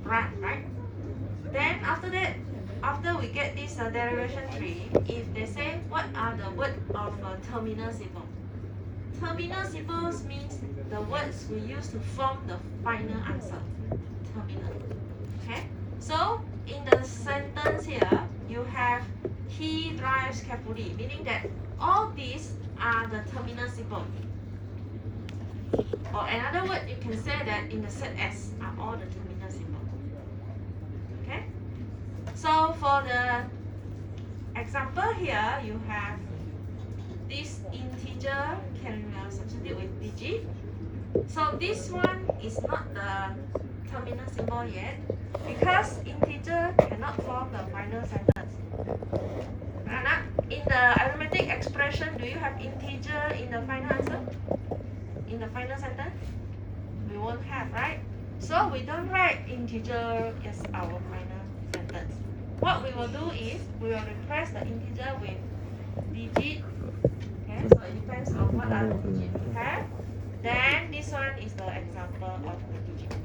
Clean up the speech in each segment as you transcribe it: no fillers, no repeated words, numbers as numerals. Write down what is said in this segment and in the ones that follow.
run, right? Then after that, after we get this derivation tree, if they say what are the words of terminal symbol? Terminal symbols means the words we use to form the final answer. Terminal. Okay? So in the sentence here, you have he drives carefully, meaning that all these are the terminal symbol. Or another word, you can say that in the set S are all the terminal symbol. Okay? So for the example here, you have this integer can substitute with digit. So this one is not the terminal symbol yet because integer cannot form the final sentence. In the arithmetic expression, do you have integer in the final answer? In the final sentence? We won't have, right? So we don't write integer as our final sentence. What we will do is we will replace the integer with digit. Okay, so it depends on what are the digits we have. Then this one is the example of the digit.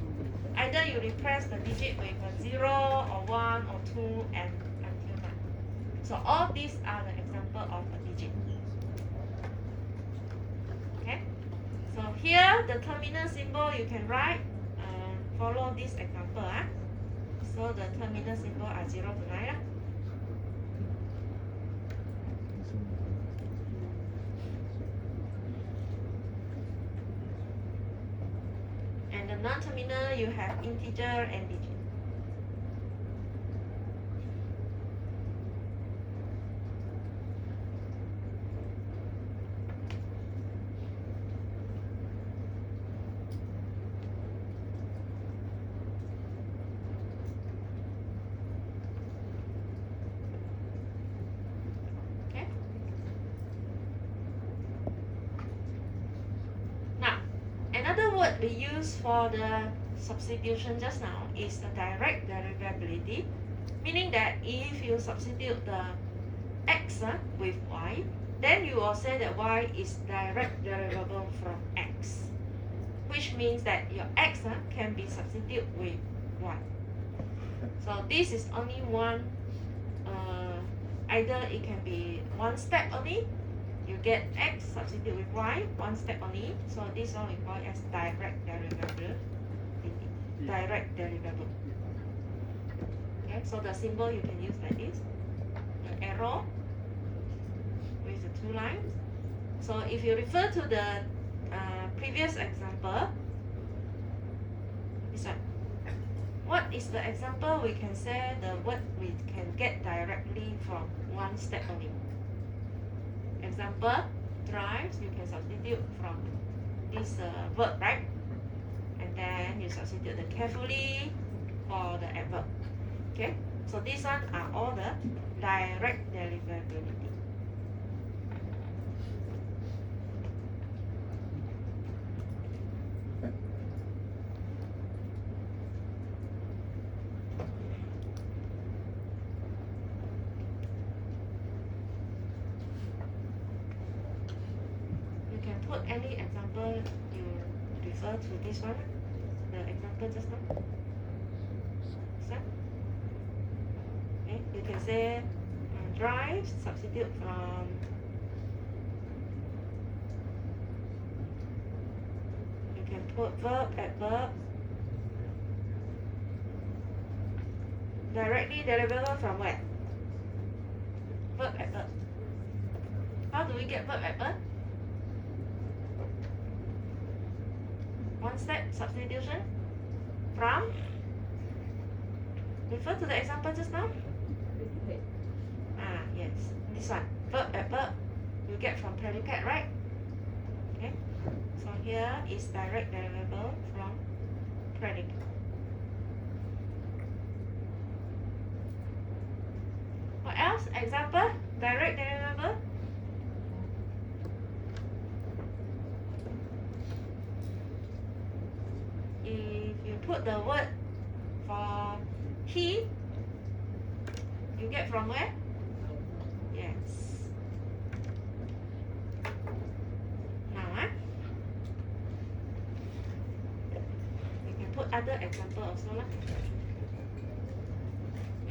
Either you replace the digit with a 0 or 1 or 2 and until 9. So all these are the example of a digit. Okay. So here the terminal symbol you can write, follow this example. So the terminal symbol are 0 to 9. And the non-terminal you have integer and digit. Another word we use for the substitution just now is the direct derivability, meaning that if you substitute the x with y, then you will say that y is direct derivable from x, which means that your x can be substituted with y. So this is only one, either it can be one step only, you get x substitute with y, one step only. So this one we call as direct derivable. Direct derivable. Okay, so the symbol you can use like this, the arrow with the two lines. So if you refer to the previous example, this one. What is the example? We can say the word we can get directly from one step only. Example, drives, you can substitute from this verb, right? And then you substitute the carefully for the adverb. Okay, so these one are all the direct derivability. Put any example you refer to this one, the example just now. So, okay, you can say drive, substitute from you can put verb, adverb, directly derivable from where? Verb, adverb. How do we get verb, adverb? One step substitution from, refer to the example just now. Yes, this one, verb, adverb, you get from predicate, right? Okay, so here is direct derivable from predicate. What else? Example, direct derivable. If you put the word for he, you get from where? Yes. Now, you can put other example also lah.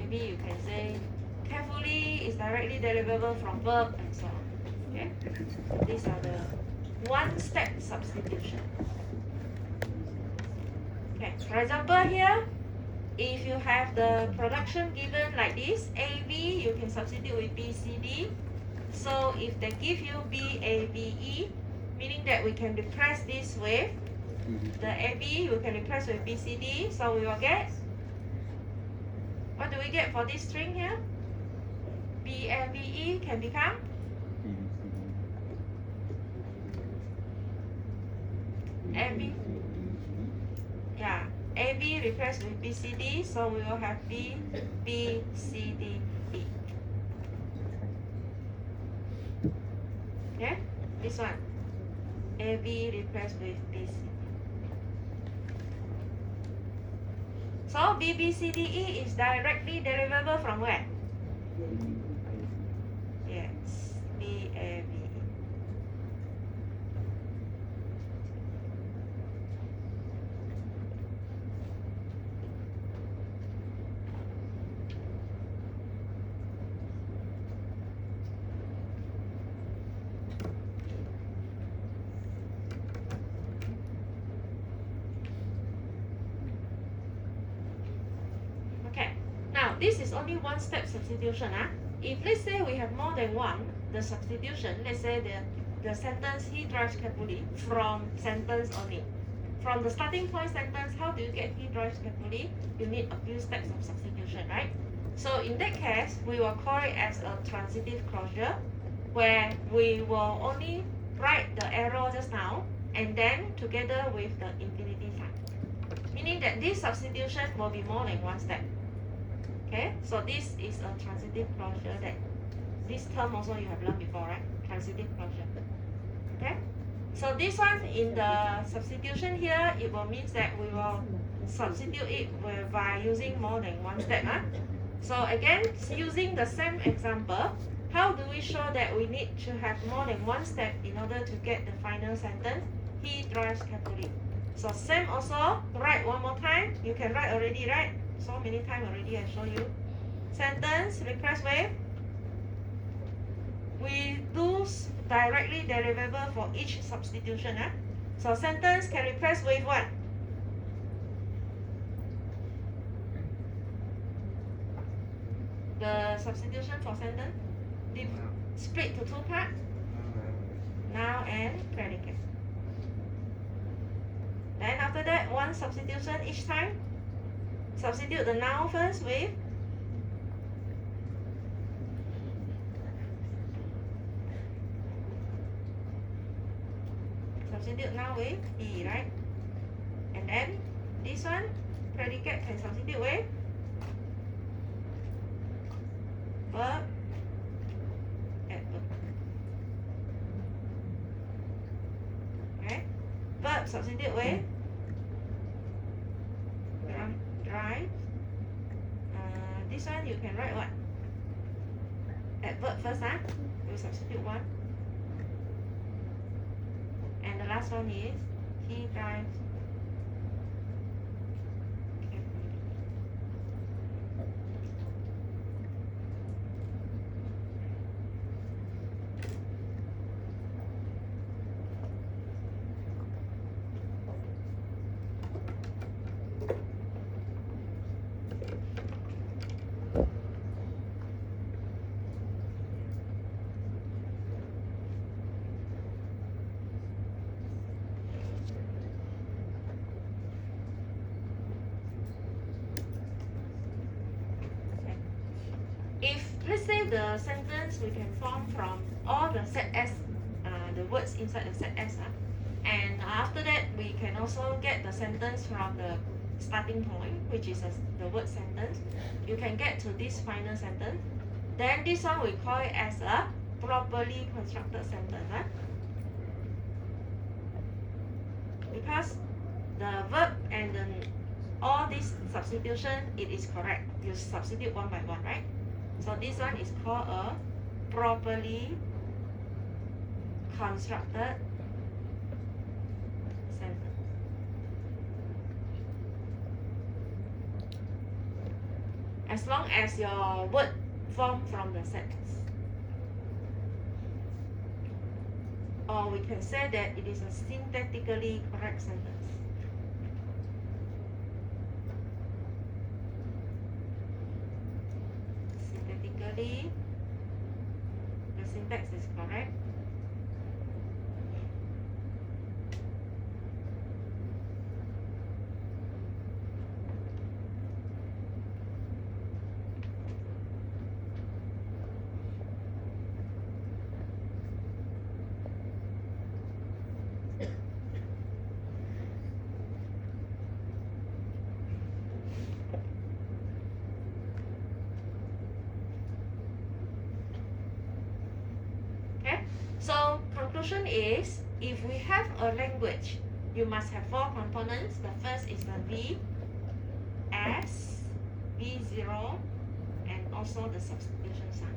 maybe you can say carefully is directly derivable from verb and so on. Okay, these are the one-step substitution. Okay, for example here, if you have the production given like this, AB, you can substitute with BCD. So if they give you BABE, meaning that we can replace this with the AB, we can replace with BCD. So we will get, what do we get for this string here? BABE can become AB. Yeah, AB replaced with BCD, so we will have B, B, C, D, E. Okay, this one, AB replaced with BC. So B, B, C, D, E is directly derivable from where? Yes, B, A, B, E. Okay, now this is only one step substitution. If let's say we have more than one, the substitution, let's say the sentence he drives carefully from sentence only. From the starting point sentence, how do you get he drives carefully? You need a few steps of substitution, right? So in that case, we will call it as a transitive closure, where we will only write the arrow just now and then together with the infinity sign. Meaning that this substitution will be more than one step. Okay, so this is a transitive closure that this term also you have learned before, right? Transitive closure. Okay, so this one in the substitution here, it will mean that we will substitute it by using more than one step. So again, using the same example, how do we show that we need to have more than one step in order to get the final sentence? He drives carefully. So same also, write one more time. You can write already, right? So many times already I show you. Sentence replace with. We do directly derivable for each substitution. So sentence can replace with what? The substitution for sentence split to two parts. Noun and predicate. Then after that, one substitution each time. Substitute the noun first with substitute noun with E, right? And then this one, predicate can substitute with verb, adverb. Okay? Verb substitute with drive. This one you can write what? Adverb first, you substitute one. And the last one is he drives. If let's say the sentence we can form from all the set S, the words inside the set S, and after that we can also get the sentence from the starting point, which is the word sentence. You can get to this final sentence. Then this one we call it as a properly constructed sentence. Because the verb and all this substitution, it is correct. You substitute one by one, right? So this one is called a properly constructed sentence. as long as your word form from the sentence. Or we can say that it is a syntactically correct sentence. Syntactically, the syntax is correct. So conclusion is, if we have a language, you must have four components. The first is the V, S, V0, and also the substitution sign.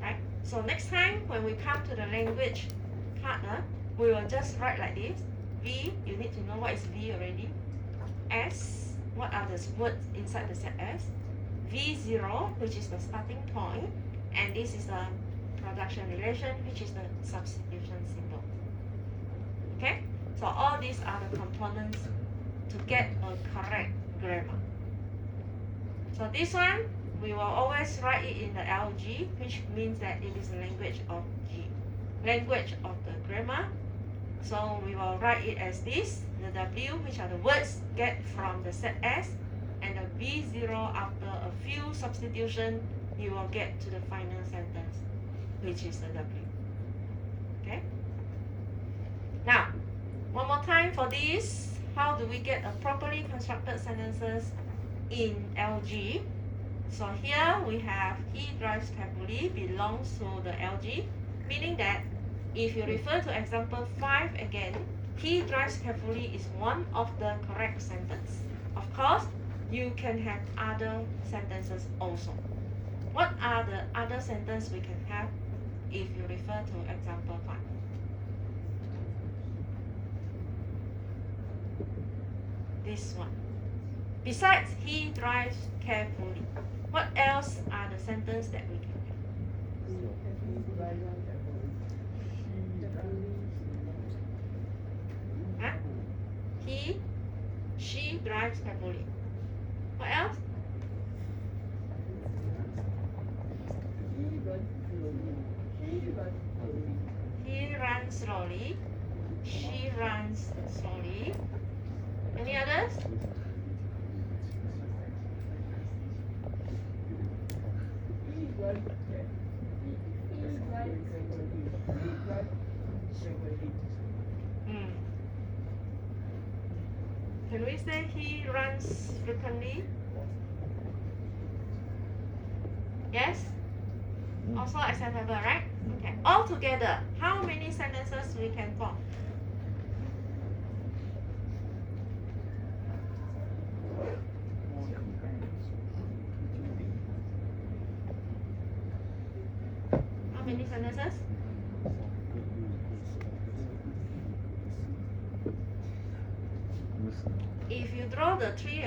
Right? So next time when we come to the language part, we will just write like this. V, you need to know what is V already. S, what are the words inside the set S. V0, which is the starting point, and this is the production relation, which is the substitution symbol. Okay, so all these are the components to get a correct grammar. So this one, we will always write it in the LG, which means that it is the language of G, language of the grammar. So we will write it as this, the W, which are the words get from the set S, and the V0 after a few substitution, you will get to the final sentence, which is the W. Okay? Now, one more time for this, how do we get a properly constructed sentences in LG? So here we have he drives carefully belongs to the LG, meaning that if you refer to example 5 again, he drives carefully is one of the correct sentence. Of course, you can have other sentences also. What are the other sentences we can have if you refer to example 5? This one. Besides, he drives carefully. What else are the sentences that we can have? Huh? She drives carefully. What else? He runs slowly. She runs slowly. Any others? Can we say he runs frequently? Yes? Also acceptable, right? Okay. All together, how many sentences we can form? How many sentences? If you draw the tree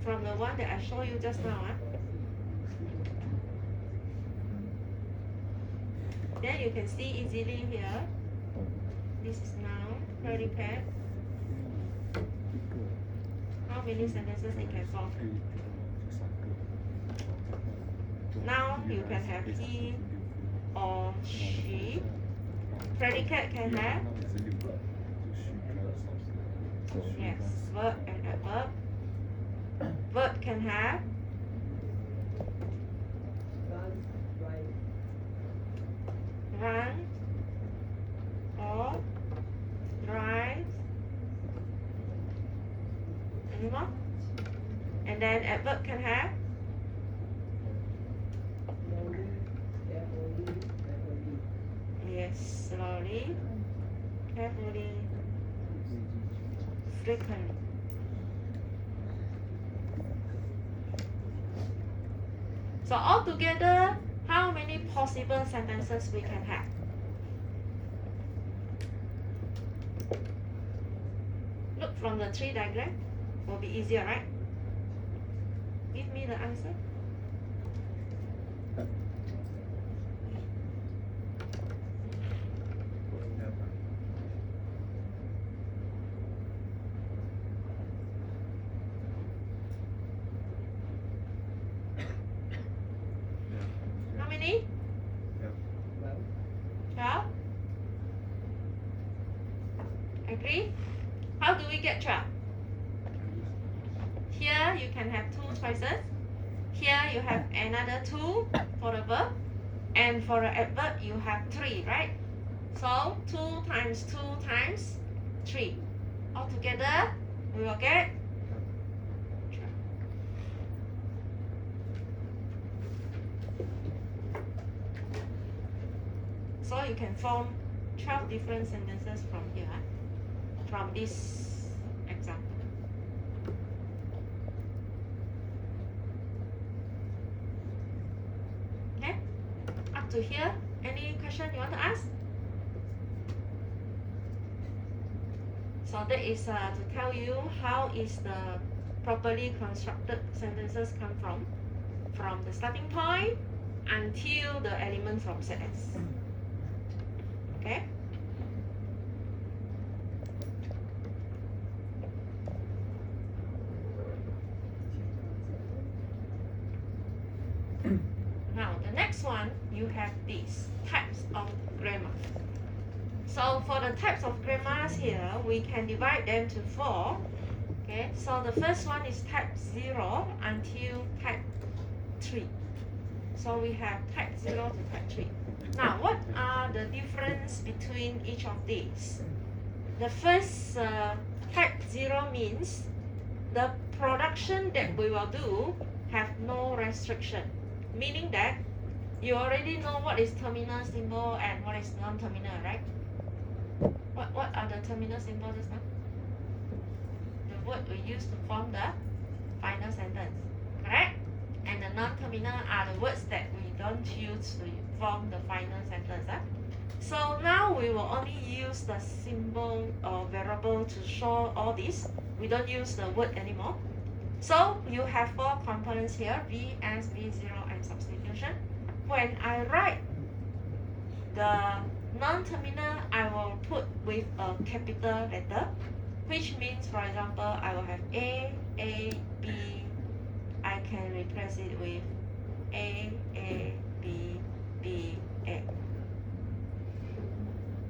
from the one that I showed you just now, then you can see easily here. This is noun, predicate. How many sentences it can form? Now you can have he or she. Predicate can have, yes, verb and adverb. Verb can have run or drive. Any more? And then adverb can have yes, slowly, carefully, frequently. So altogether, how many possible sentences we can have? Look from the tree diagram, will be easier, right? give me the answer. How many? 12. Agree? How do we get 12? Here you can have 2 choices. Here you have another 2 for the verb. And for the adverb you have 3, right? So 2 times 2 times 3. Altogether we will get 12. So you can form 12 different sentences from here, from this example. Okay, up to here, any question you want to ask? So that is to tell you how is the properly constructed sentences come from the starting point until the element from set S. Okay. Now the next one, you have these types of grammar. So for the types of grammars here, we can divide them to 4. Okay, so the first one is type 0 until type 3. So we have type 0 to type 3. Now, what are the difference between each of these? The first type 0 means the production that we will do have no restriction, meaning that you already know what is terminal symbol and what is non-terminal, right? What are the terminal symbols just now? The word we use to form the final sentence, correct? And the non-terminal are the words that we don't use to form the final sentence. So now we will only use the symbol or variable to show all this. We don't use the word anymore. So you have 4 components here, VS, V0, and substitution. When I write the non-terminal, I will put with a capital letter, which means, for example, I will have A, B. I can replace it with A, B, A.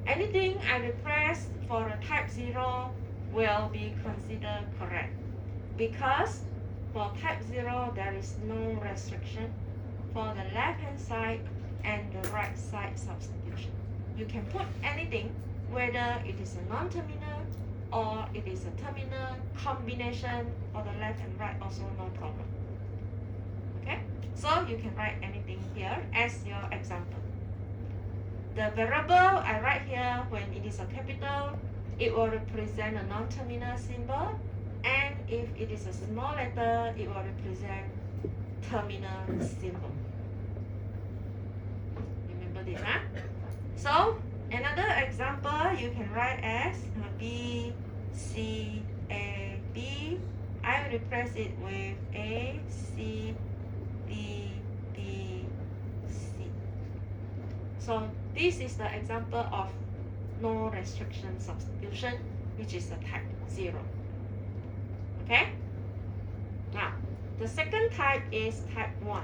Anything I replace for a type 0 will be considered correct, because for type 0 there is no restriction for the left hand side and the right side substitution. You can put anything, whether it is a non-terminal or it is a terminal combination for the left and right, also no problem. Okay, so you can write anything here as your example. The variable I write here, when it is a capital, it will represent a non-terminal symbol, and if it is a small letter, it will represent terminal symbol. Remember this, huh? So another example you can write as B, C, A, B. I will replace it with A, C, D, B, C. So this is the example of no restriction substitution, which is a type 0. Okay? Now, the second type is type 1.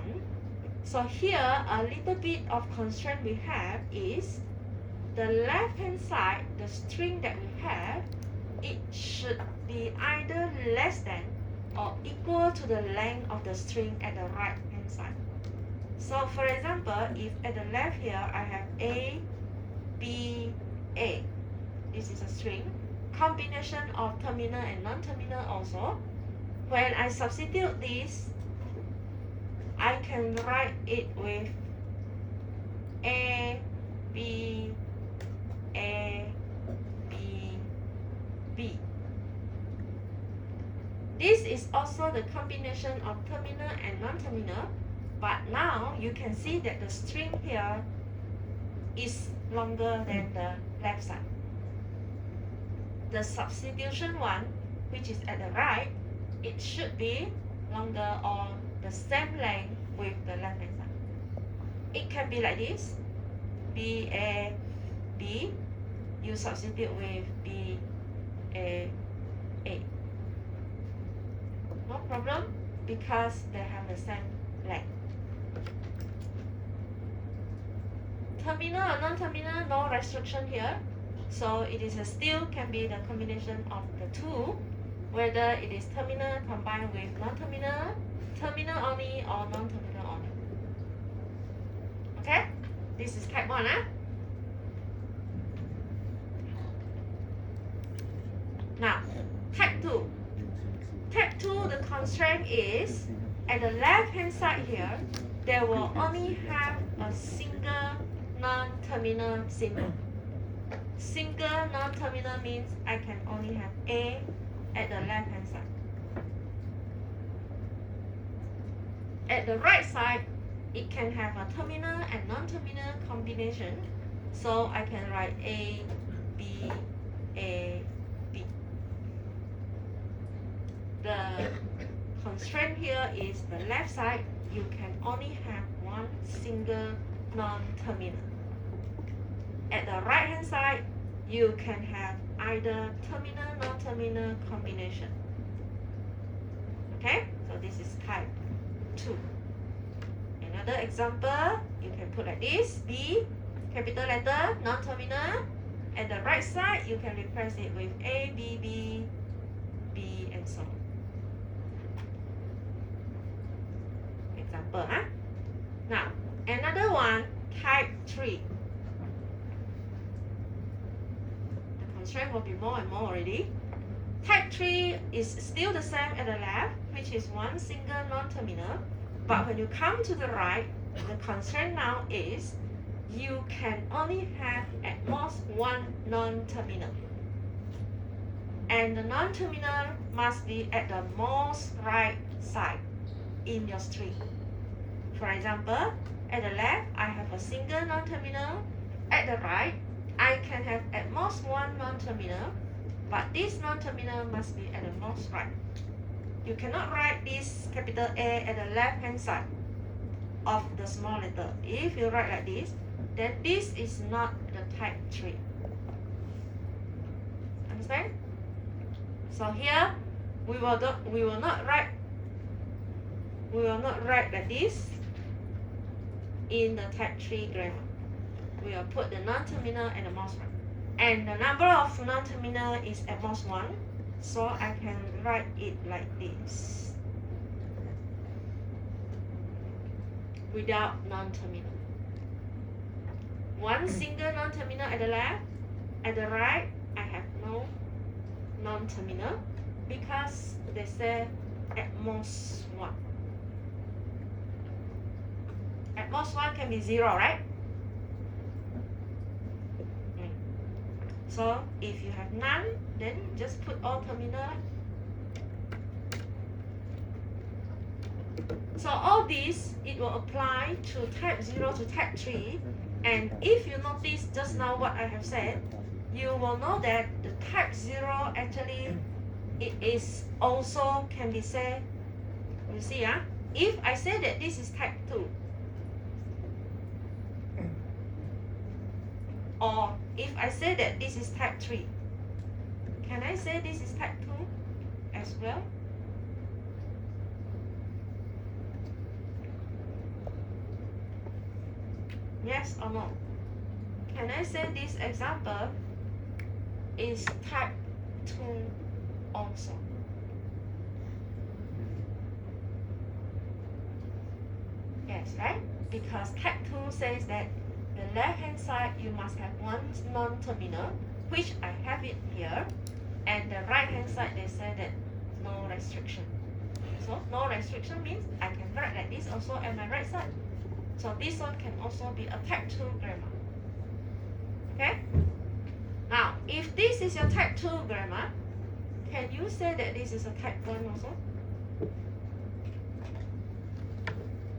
So here, a little bit of constraint we have is the left-hand side, the string that we have, it should be either less than or equal to the length of the string at the right-hand side. So for example, if at the left here, I have A, B, A. This is a string. Combination of terminal and non-terminal also. When I substitute this, I can write it with A, B, A, B, B. This is also the combination of terminal and non-terminal, but now you can see that the string here is longer than the left side. The substitution one, which is at the right, it should be longer or the same length with the left hand side. It can be like this, B, A, B. You substitute with B, A, A. No problem, because they have the same length. Terminal or non-terminal, no restriction here. So it is still can be the combination of the two, whether it is terminal combined with non-terminal, terminal only, or non-terminal only. Okay, this is type 1. Now, type 2. Type 2, the constraint is at the left hand side here, there will only have a single non-terminal symbol. Single non-terminal means I can only have A at the left hand side. At the right side, it can have a terminal and non-terminal combination. So I can write A, B, A, B. The constraint here is the left side, you can only have one single non-terminal. At the right hand side, you can have either terminal, non-terminal combination. Okay, so this is type 2. Another example, you can put like this, B, capital letter, non-terminal. At the right side, you can replace it with A, B, B, B, and so on. Example, Now, another one, type 3. The constraint will be more and more already. Type 3 is still the same at the left, which is one single non-terminal. But when you come to the right, the constraint now is you can only have at most one non-terminal. And the non-terminal must be at the most right side in your string. For example, at the left, I have a single non-terminal. At the right, I can have at most one non-terminal, but this non-terminal must be at the most right. You cannot write this capital A at the left-hand side of the small letter. If you write like this, then this is not the type 3. Understand? So here, we will not write like this in the type 3 grammar. We will put the non-terminal at the most right. And the number of non-terminal is at most 1. So I can write it like this, without non-terminal. One single non-terminal at the left, at the right, I have no non-terminal because they say at most 1. At most 1 can be 0, right? So if you have none, then just put all terminal. So all these, it will apply to type 0 to type 3. And if you notice just now what I have said, you will know that the type 0 actually, it is also can be said, you see, if I say that this is type 2, or if I say that this is type 3, can I say this is type 2 as well? Yes or no? Can I say this example is type 2 also? Yes, right? Because type 2 says that the left hand side you must have one non-terminal, which I have it here, and the right hand side they say that no restriction. So no restriction means I can write like this also at my right side. So this one can also be a type 2 grammar. Okay? Now, if this is your type 2 grammar, can you say that this is a type 1 also?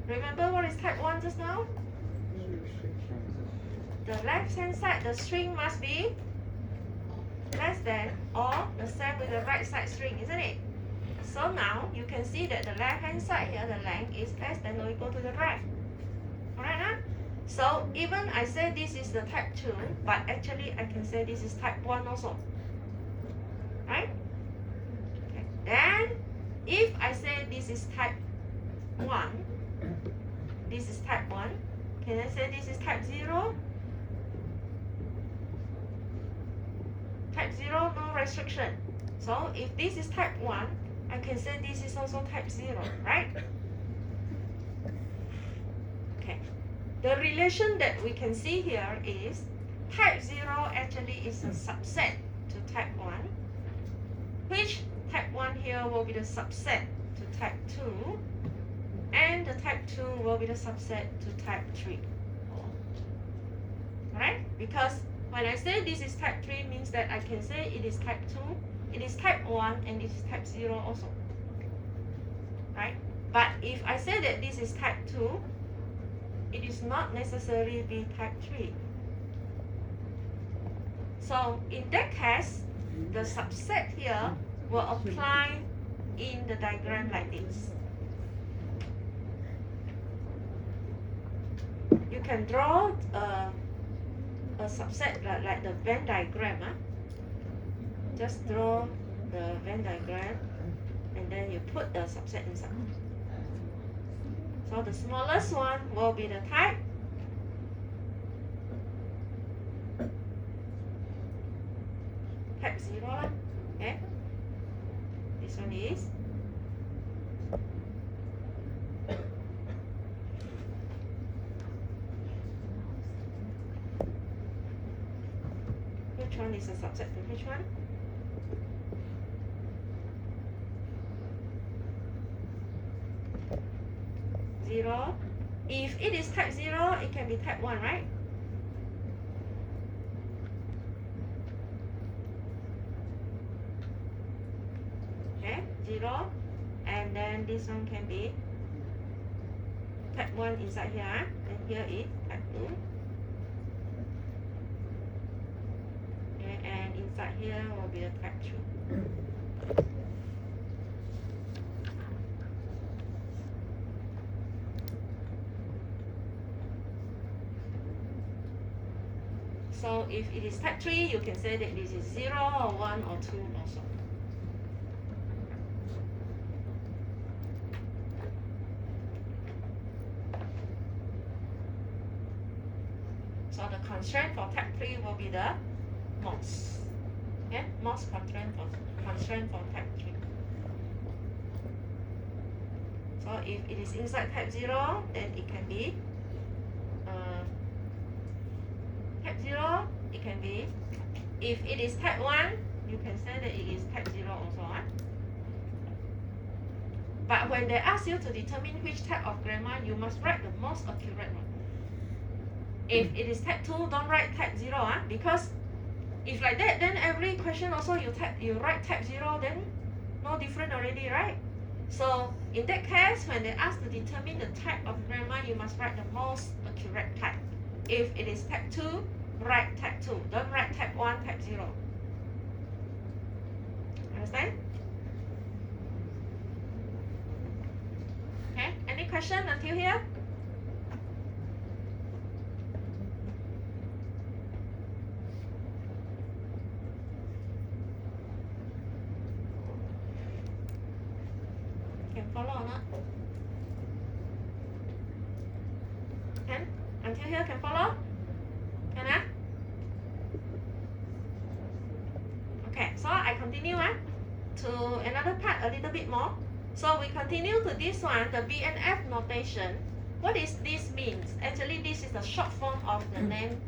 Remember what is type 1 just now? The left hand side, the string must be less than or the same with the right side string, isn't it? So now you can see that the left hand side here, the length is less than or equal to the right. Alright, huh? So even I say this is the type 2, but actually I can say this is type 1 also. Right? Okay. Then if I say this is type 1, this is type 1, can I say this is type 0? Type 0, no restriction. So if this is type 1, I can say this is also type 0, right? Okay. The relation that we can see here is type 0 actually is a subset to type 1, which type 1 here will be the subset to type 2, and the type 2 will be the subset to type 3. Right? Because when I say this is type 3 means that I can say it is type 2, it is type 1, and it is type 0 also. Right? But if I say that this is type 2, it is not necessarily be type 3. So in that case, the subset here will apply in the diagram like this. You can draw a subset like the Venn diagram. Just draw the Venn diagram and then you put the subset inside. So the smallest one will be the type type 0. Okay? This one is which one is a subset to which one? Zero. If it is type 0, it can be type 1, right? Okay, 0. And then this one can be type 1 inside here. And here is type 2. Okay, and inside here will be the type 2. So if it is type 3, you can say that this is 0 or 1 or 2 also. So the constraint for type 3 will be the MOS. Okay? MOS constraint for type 3. So if it is inside type 0, then it can be type 0, it can be, if it is type 1, you can say that it is type 0 also. But when they ask you to determine which type of grammar, you must write the most accurate one. If it is type 2, don't write type 0, because if like that, then every question also you write type 0, then no different already, right? So in that case, when they ask to determine the type of grammar, you must write the most accurate type. If it is type 2, write type 2. Don't write type 1, type 0. Understand? Okay, any question until here? Can follow or not? Can? Until here, can follow? Can I? Okay, so I continue to another part a little bit more. So we continue to this one, the BNF notation. What is this means? Actually, this is the short form of the name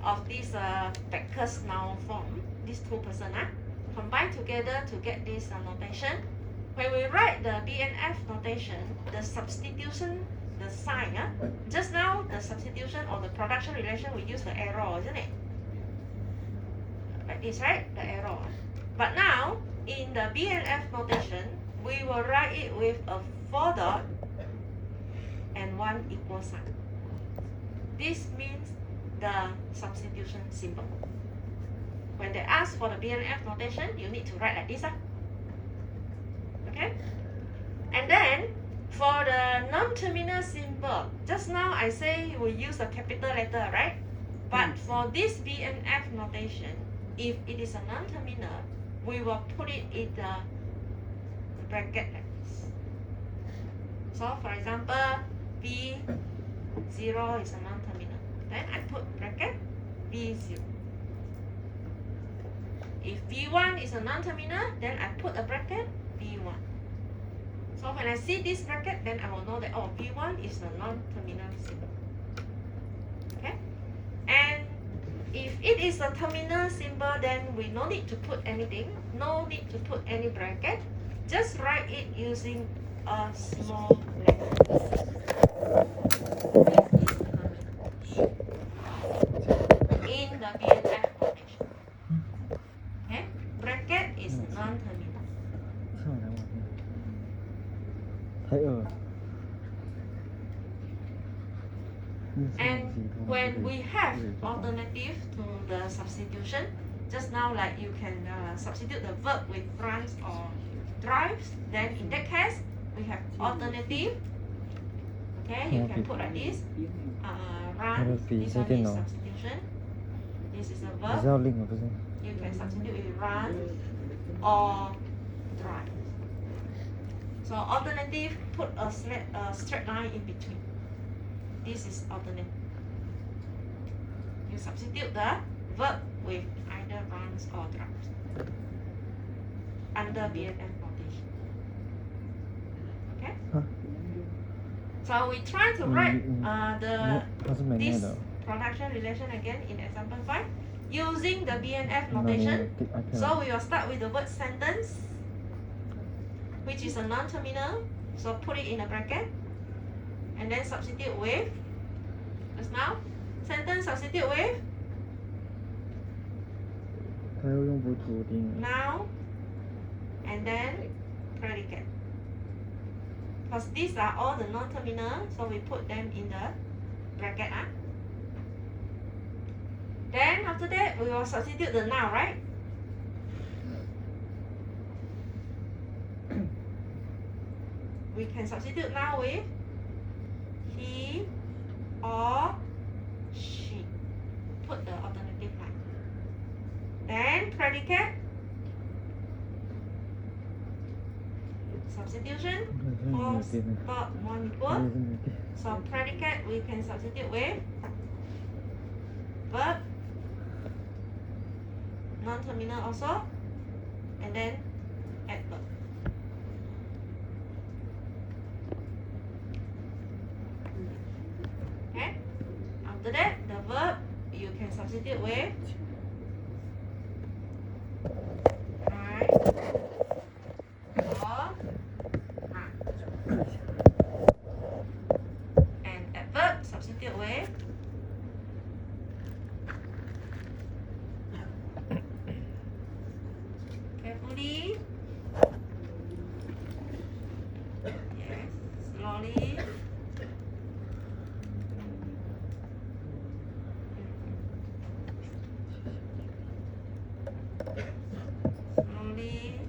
of this Becker's noun form. These two persons combined together to get this notation. When we write the BNF notation, the substitution, the sign, just now the substitution or the production relation, we use the arrow, isn't it? Like this, right? The arrow. But now, in the BNF notation, we will write it with a 4 dot and 1 equal sign. This means the substitution symbol. When they ask for the BNF notation, you need to write like this. Okay? Okay? And then for the non-terminal symbol, just now I say we use a capital letter, right? But for this BNF notation, if it is a non-terminal, we will put it in the bracket like this. So for example, B0 is a non-terminal. Then I put bracket B0. If B1 is a non-terminal, then I put a bracket B1. So when I see this bracket, then I will know that, oh, B1 is a non-terminal symbol. Okay? And if it is a terminal symbol, then we no need to put anything, no need to put any bracket. Just write it using a small letter. In the BNF notation. Okay? Bracket is non-terminal. And when we have alternative to the substitution, just now like you can substitute the verb with runs or drives, then in that case we have alternative. Okay, you can put like this, run, this one is substitution, this is a verb, you can substitute with run or drive. So alternative, put a straight line in between. This is alternative. You substitute the verb with either runs or drives under BNF notation. Okay? So we try to write this production relation again in example 5 using the BNF notation. So we will start with the word sentence, which is a non-terminal. So put it in a bracket. And then substitute with, just now, sentence substitute with noun and then predicate. Because these are all the non-terminal, so we put them in the bracket. Then after that, we will substitute the noun, right? We can substitute noun with he or she. Put the alternative line. Then predicate. Substitution. False, but one equal. So predicate we can substitute with verb, non-terminal also, and then adverb. Okay. After that, the verb you can substitute with I or run. And adverb substitute with carefully. Yes, slowly. Slowly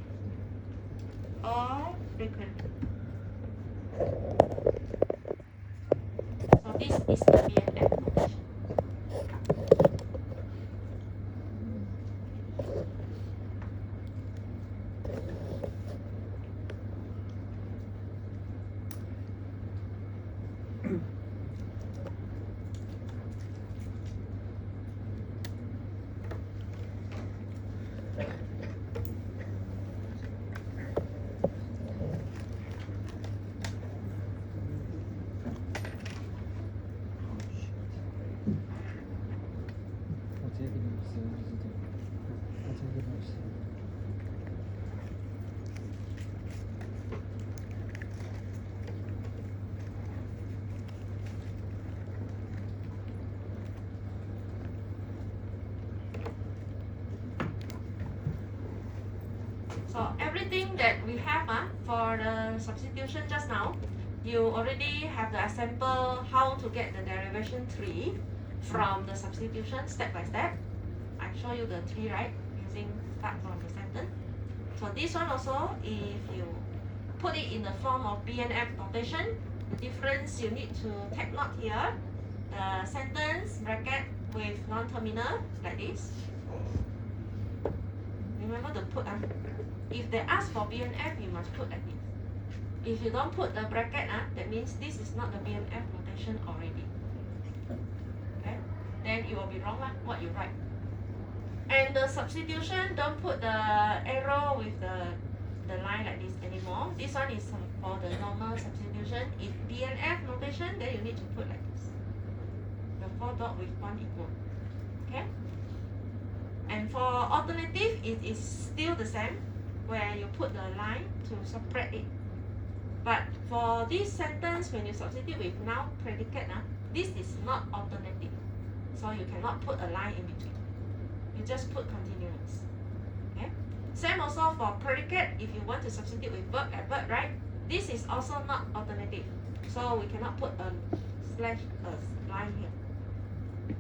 or frequently. So this is the BNF notation. So everything that we have for the substitution just now, you already have the example how to get the derivation tree from the substitution step by step. I show you the tree, right? Using start from the sentence. So this one also, if you put it in the form of BNF notation. The difference you need to take note here. The sentence bracket with non-terminal like this. Remember to put if they ask for BNF, you must put like this. If you don't put the bracket, that means this is not the BNF notation already. Okay? Then it will be wrong what you write. And the substitution, don't put the arrow with the line like this anymore. This one is for the normal substitution. If BNF notation, then you need to put like this. The 4 dot with 1 equal. Okay? And for alternative, it is still the same, where you put the line to separate it. But for this sentence, when you substitute with noun predicate, this is not alternative. So you cannot put a line in between. You just put continuous. Okay? Same also for predicate. If you want to substitute with verb, adverb, right? This is also not alternative. So we cannot put a slash line here.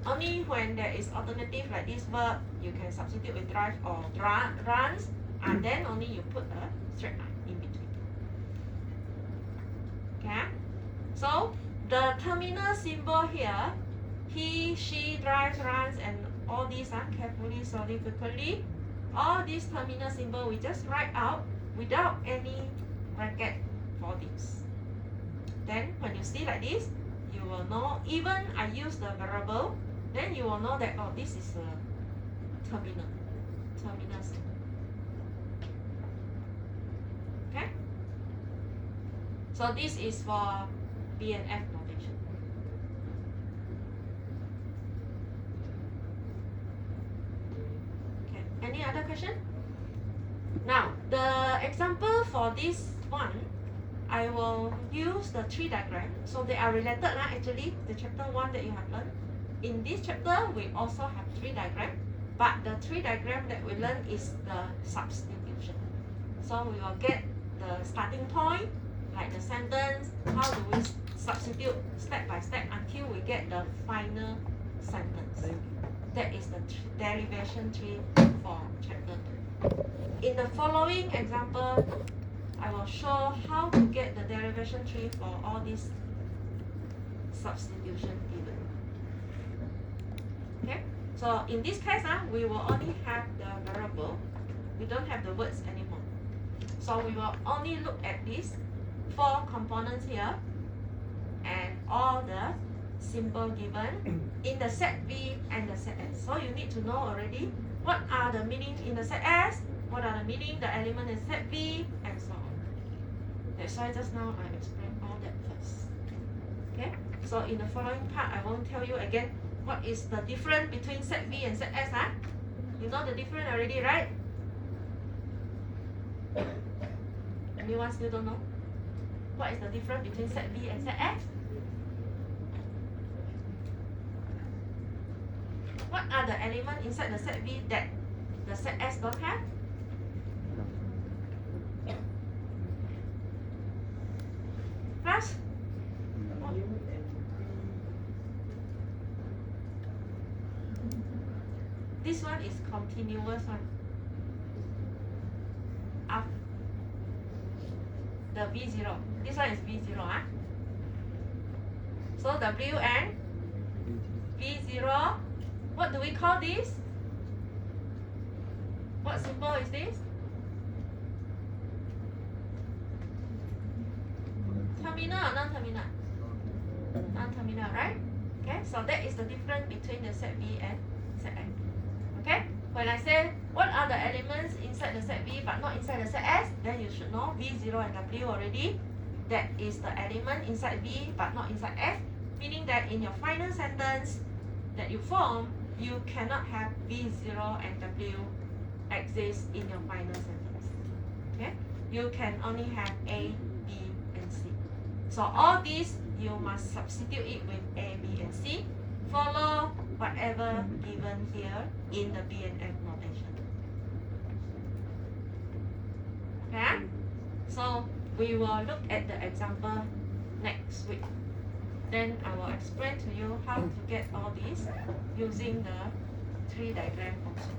Only when there is alternative like this verb, you can substitute with drive or runs, and then only you put a straight line in between. Okay? So the terminal symbol here, he, she, drives, runs, and all these carefully, slowly, frequently. All these terminal symbol we just write out without any bracket for this. Then when you see like this, you will know, even I use the variable, then you will know that, oh, this is a terminal symbol. Okay? So this is for BNF notation. Okay, any other question? Now, the example for this one, I will use the tree diagram. So they are related actually, the chapter 1 that you have learned. In this chapter, we also have tree diagram, but the tree diagram that we learn is the substitution. So we will get the starting point, like the sentence, how do we substitute step by step until we get the final sentence. That is the derivation tree for chapter 2. In the following example, I will show how to get the derivation tree for all these substitution given. Okay, so in this case, we will only have the variable. We don't have the words anymore. So we will only look at these 4 components here and all the symbol given in the set V and the set S. So you need to know already what are the meaning in the set S, what are the meaning the element in set V, and so on. That's why just now I explained all that first. Okay, so in the following part, I won't tell you again what is the difference between set V and set S. You know the difference already, right? Anyone still don't know? What is the difference between set V and set S? What are the elements inside the set V that the set S don't have? Plus? This one is continuous one. The V0. This one is V0. So W and V0. What do we call this? What symbol is this? Terminal or non-terminal? Non-terminal, right? Okay, so that is the difference between the set V and set S. Okay, when I say what are the elements inside the set V but not inside the set S, then you should know V0 and W already. That is the element inside V but not inside S, meaning that in your final sentence that you form, you cannot have V0 and W exist in your final sentence. Okay, you can only have A, B, and C. So all these you must substitute it with A, B, and C. Follow whatever given here in the BNF notation. Okay? So we will look at the example next week. Then I will explain to you how to get all these using the tree diagram also.